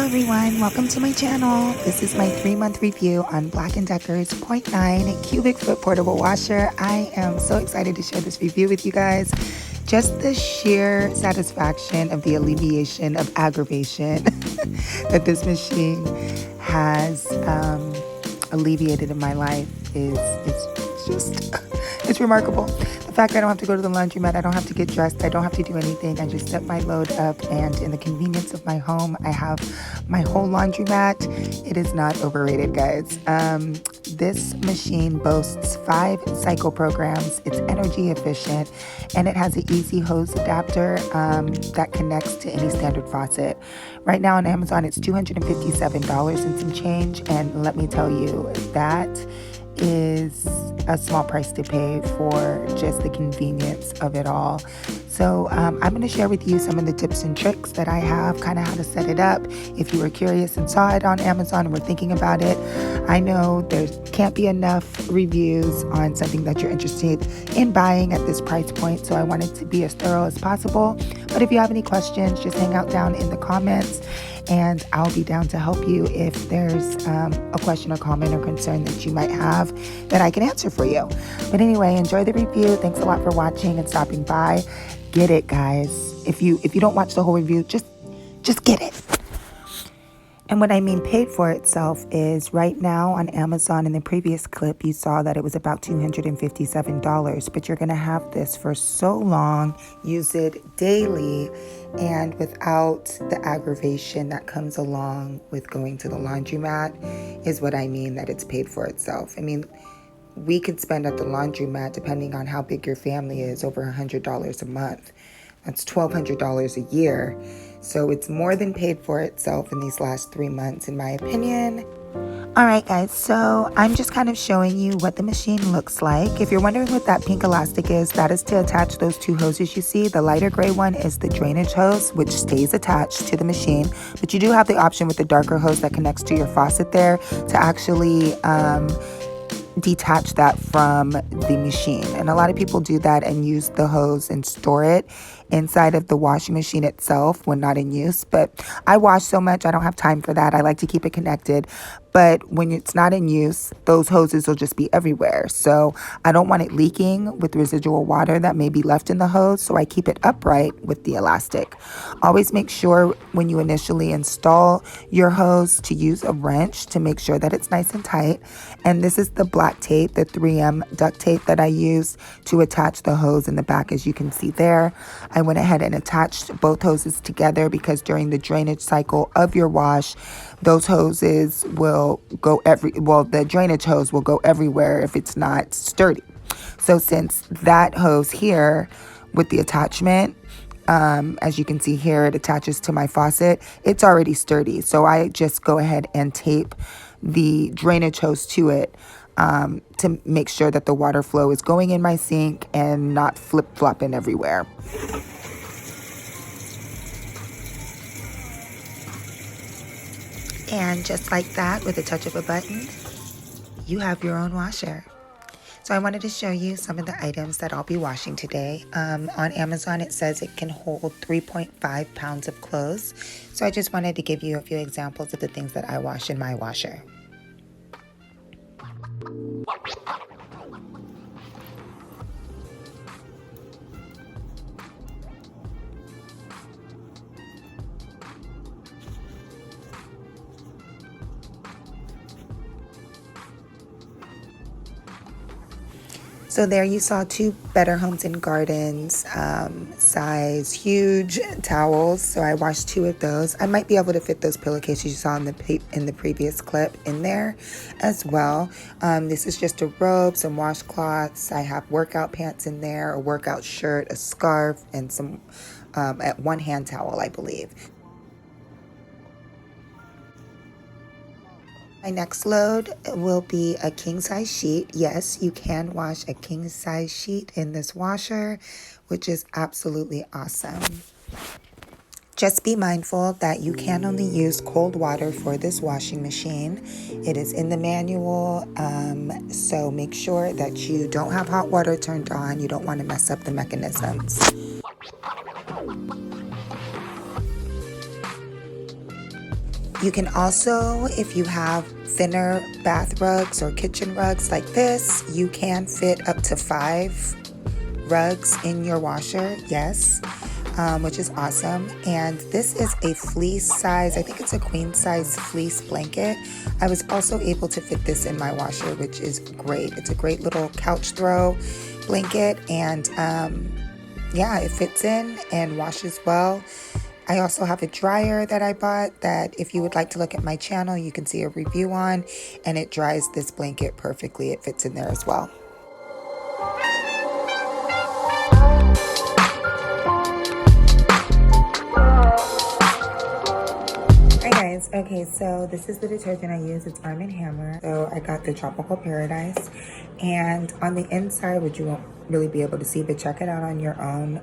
everyone, welcome to my channel. This is my 3-month review on Black & Decker's 0.9 cubic foot portable washer. I am so excited to share this review with you guys. Just the sheer satisfaction of the alleviation of aggravation that this machine has alleviated in my life it's remarkable. The fact that I don't have to go to the laundromat, I don't have to get dressed, I don't have to do anything. I just set my load up, and in the convenience of my home, I have my whole laundromat. It is not overrated, guys. This machine boasts 5 cycle programs. It's energy efficient, and it has an easy hose adapter that connects to any standard faucet. Right now on Amazon, it's $257 and some change, and let me tell you, that is a small price to pay for just the convenience of it all. So I'm going to share with you some of the tips and tricks that I have, kind of how to set it up. If you were curious and saw it on Amazon and were thinking about it, I know there can't be enough reviews on something that you're interested in buying at this price point, so I wanted to be as thorough as possible. But if you have any questions, just hang out down in the comments, and I'll be down to help you if there's a question or comment or concern that you might have that I can answer for you. But anyway, enjoy the review. Thanks a lot for watching and stopping by. Get it, guys. If you don't watch the whole review, just get it. And what I mean paid for itself is right now on Amazon, in the previous clip, you saw that it was about $257, but you're going to have this for so long, use it daily, and without the aggravation that comes along with going to the laundromat is what I mean that it's paid for itself. I mean, we could spend at the laundromat, depending on how big your family is, over $100 a month. That's $1,200 a year. So it's more than paid for itself in these last 3 months, in my opinion. All right, guys, so I'm just kind of showing you what the machine looks like. If you're wondering what that pink elastic is, that is to attach those 2 hoses you see. The lighter gray one is the drainage hose, which stays attached to the machine. But you do have the option with the darker hose that connects to your faucet there to actually detach that from the machine. And a lot of people do that and use the hose and store it inside of the washing machine itself when not in use. But I wash so much, I don't have time for that. I like to keep it connected. But when it's not in use, those hoses will just be everywhere. So I don't want it leaking with residual water that may be left in the hose, so I keep it upright with the elastic. Always make sure when you initially install your hose to use a wrench to make sure that it's nice and tight. And this is the black tape, the 3M duct tape that I use to attach the hose in the back, as you can see there. I went ahead and attached both hoses together because during the drainage cycle of your wash, those hoses will go the drainage hose will go everywhere if it's not sturdy. So since that hose here with the attachment, as you can see here, it attaches to my faucet, it's already sturdy. So I just go ahead and tape the drainage hose to it to make sure that the water flow is going in my sink and not flip-flopping everywhere. And just like that, with a touch of a button, you have your own washer. So I wanted to show you some of the items that I'll be washing today. On Amazon, it says it can hold 3.5 pounds of clothes. So I just wanted to give you a few examples of the things that I wash in my washer. So there you saw 2 Better Homes and Gardens size huge towels. So I washed 2 of those. I might be able to fit those pillowcases you saw in the previous clip in there as well. This is just a robe, some washcloths. I have workout pants in there, a workout shirt, a scarf, and some one hand towel, I believe. My next load will be a king-size sheet. Yes, you can wash a king-size sheet in this washer, which is absolutely awesome. Just be mindful that you can only use cold water for this washing machine. It is in the manual, so make sure that you don't have hot water turned on. You don't want to mess up the mechanisms. You can also, if you have thinner bath rugs or kitchen rugs like this, you can fit up to 5 rugs in your washer, yes, which is awesome. And this is a fleece size, I think it's a queen size fleece blanket. I was also able to fit this in my washer, which is great. It's a great little couch throw blanket, and yeah, it fits in and washes well. I also have a dryer that I bought that if you would like to look at my channel, you can see a review on, and it dries this blanket perfectly. It fits in there as well. Hi guys, okay, so this is the detergent I use. It's Arm & Hammer. So I got the Tropical Paradise, and on the inside, which you won't really be able to see, but check it out on your own,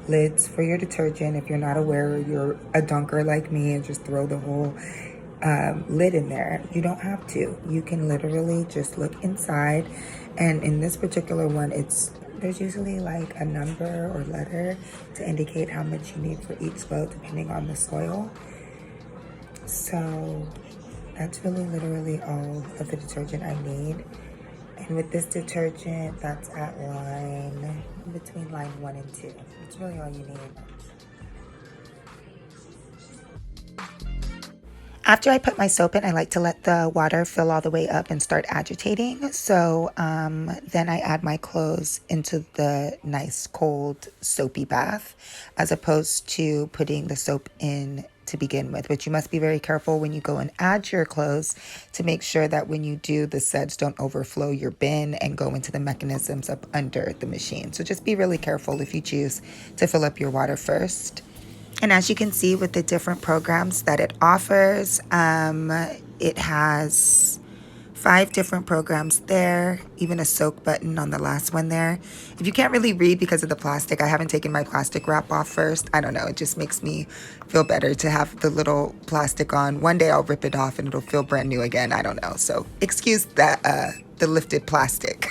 lids for your detergent. If you're not aware, you're a dunker like me and just throw the whole lid in there. You don't have to. You can literally just look inside, and in this particular one, there's usually like a number or letter to indicate how much you need for each load depending on the soil. So that's really literally all of the detergent I need. And with this detergent, that's at between line 1 and 2. It's really all you need. After I put my soap in, I like to let the water fill all the way up and start agitating. So then I add my clothes into the nice cold soapy bath, as opposed to putting the soap in to begin with. But you must be very careful when you go and add your clothes to make sure that when you do, the suds don't overflow your bin and go into the mechanisms up under the machine. So just be really careful if you choose to fill up your water first. And as you can see with the different programs that it offers, it has 5 different programs there, even a soak button on the last one there. If you can't really read because of the plastic, I haven't taken my plastic wrap off first. I don't know, it just makes me feel better to have the little plastic on. One day I'll rip it off and it'll feel brand new again. I don't know, so excuse that, the lifted plastic.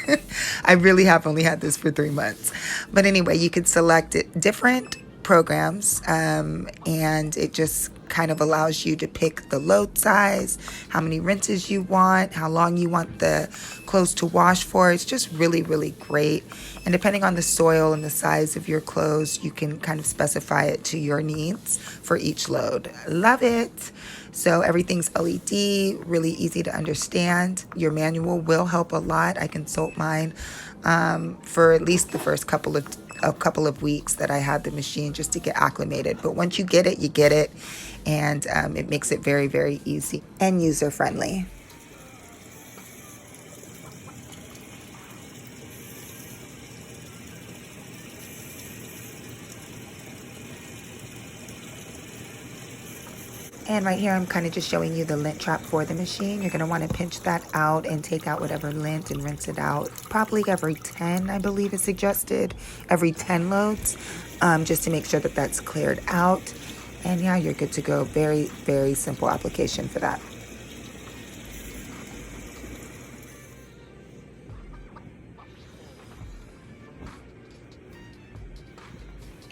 I really have only had this for 3 months. But anyway, you can select different programs, and it just kind of allows you to pick the load size, how many rinses you want, how long you want the clothes to wash for. It's just really, really great. And depending on the soil and the size of your clothes, you can kind of specify it to your needs for each load. Love it. So everything's LED, really easy to understand. Your manual will help a lot. I consult mine for at least the first couple of weeks that I had the machine, just to get acclimated. But once you get it, you get it. And it makes it very, very easy and user friendly. And right here, I'm kind of just showing you the lint trap for the machine. You're going to want to pinch that out and take out whatever lint and rinse it out. Probably every 10, I believe is suggested, every 10 loads, just to make sure that that's cleared out. And yeah, you're good to go. Very, very simple application for that.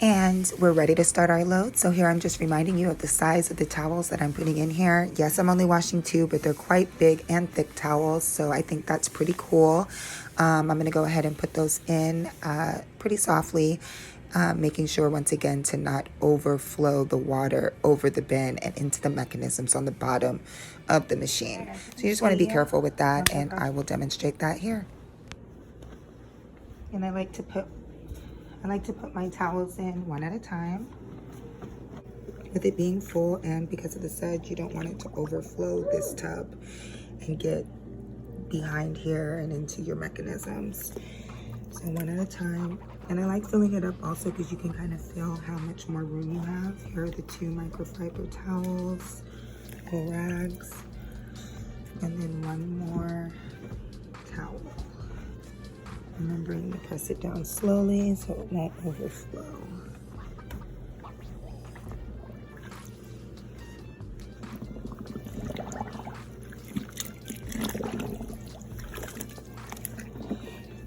And we're ready to start our load. So here I'm just reminding you of the size of the towels that I'm putting in here. Yes, I'm only washing 2, but they're quite big and thick towels, so I think that's pretty cool. I'm going to go ahead and put those in pretty softly, making sure once again to not overflow the water over the bin and into the mechanisms on the bottom of the machine. So you just want to be careful with that, and I will demonstrate that here. And I like to put my towels in one at a time. With it being full, and because of the suds, you don't want it to overflow this tub and get behind here and into your mechanisms. So one at a time. And I like filling it up also because you can kind of feel how much more room you have. Here are the 2 microfiber towels, little rags, and then one more towel. Remembering to press it down slowly so it won't overflow.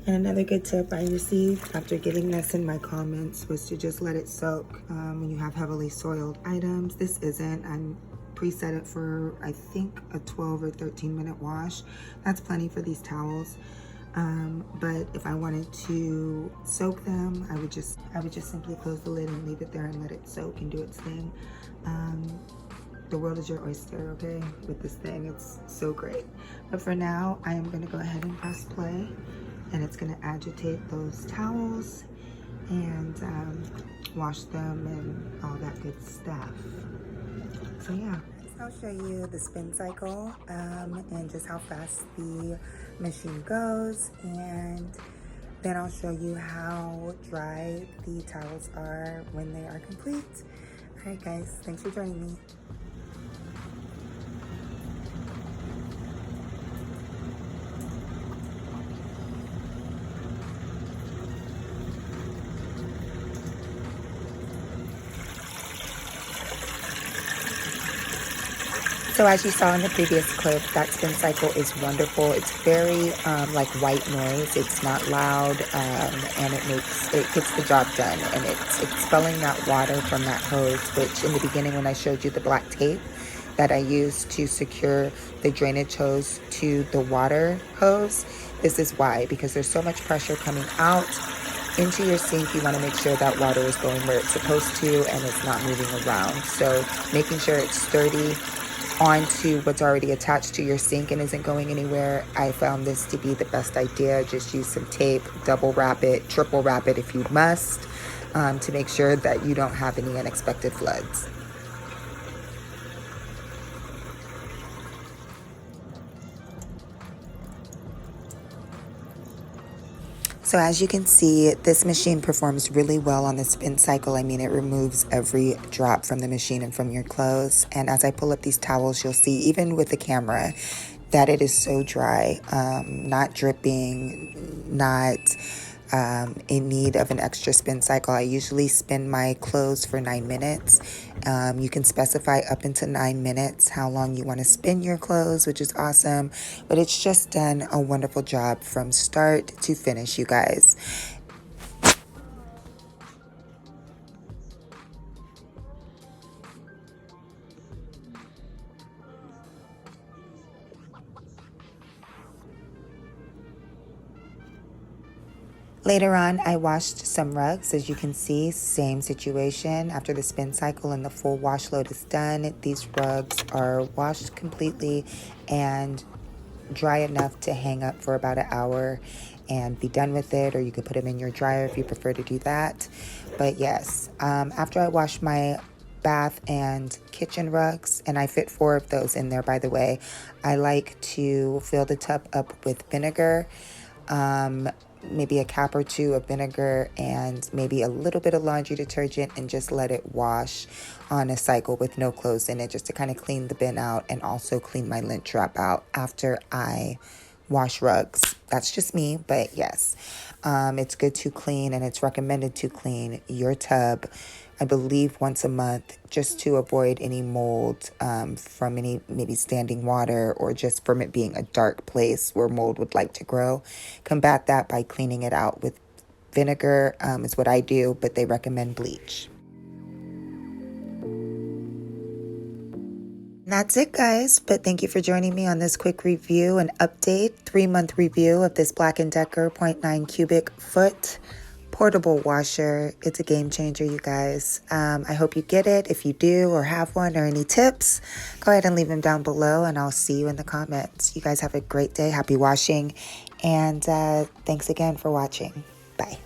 And another good tip I received after getting this in my comments was to just let it soak when you have heavily soiled items. This isn't. I'm preset it for, I think, a 12 or 13-minute wash. That's plenty for these towels. But if I wanted to soak them, I would just simply close the lid and leave it there and let it soak and do its thing. The world is your oyster, okay, with this thing. It's so great. But for now, I am gonna go ahead and press play, and it's gonna agitate those towels and wash them and all that good stuff. So yeah, I'll show you the spin cycle and just how fast the machine goes, and then I'll show you how dry the towels are when they are complete. All right guys, thanks for joining me. So as you saw in the previous clip, that spin cycle is wonderful. It's very like white noise. It's not loud, and it gets the job done. And it's expelling that water from that hose, which in the beginning when I showed you the black tape that I used to secure the drainage hose to the water hose, this is why, because there's so much pressure coming out into your sink. You want to make sure that water is going where it's supposed to and it's not moving around. So making sure it's sturdy onto what's already attached to your sink and isn't going anywhere, I found this to be the best idea. Just use some tape, double wrap it, triple wrap it if you must, to make sure that you don't have any unexpected floods. So as you can see, this machine performs really well on the spin cycle. I mean, it removes every drop from the machine and from your clothes. And as I pull up these towels, you'll see, even with the camera, that it is so dry, not dripping, not in need of an extra spin cycle. I usually spin my clothes for 9 minutes. You can specify up into 9 minutes how long you want to spin your clothes, which is awesome. But it's just done a wonderful job from start to finish, you guys. Later on, I washed some rugs. As you can see, same situation. After the spin cycle and the full wash load is done, these rugs are washed completely and dry enough to hang up for about an hour and be done with it, or you could put them in your dryer if you prefer to do that. But yes, after I wash my bath and kitchen rugs, and I fit 4 of those in there, by the way, I like to fill the tub up with vinegar, maybe a cap or 2 of vinegar and maybe a little bit of laundry detergent, and just let it wash on a cycle with no clothes in it, just to kind of clean the bin out and also clean my lint trap out after I wash rugs. That's just me, but yes, it's good to clean, and it's recommended to clean your tub, I believe, once a month, just to avoid any mold from any maybe standing water, or just from it being a dark place where mold would like to grow. Combat that by cleaning it out with vinegar is what I do, but they recommend bleach. That's it, guys, but thank you for joining me on this quick review and update, 3-month review of this Black & Decker 0.9 cubic foot portable washer. It's a game changer, you guys. I hope you get it. If you do or have one or any tips, go ahead and leave them down below, and I'll see you in the comments. You guys have a great day. Happy washing, and thanks again for watching. Bye.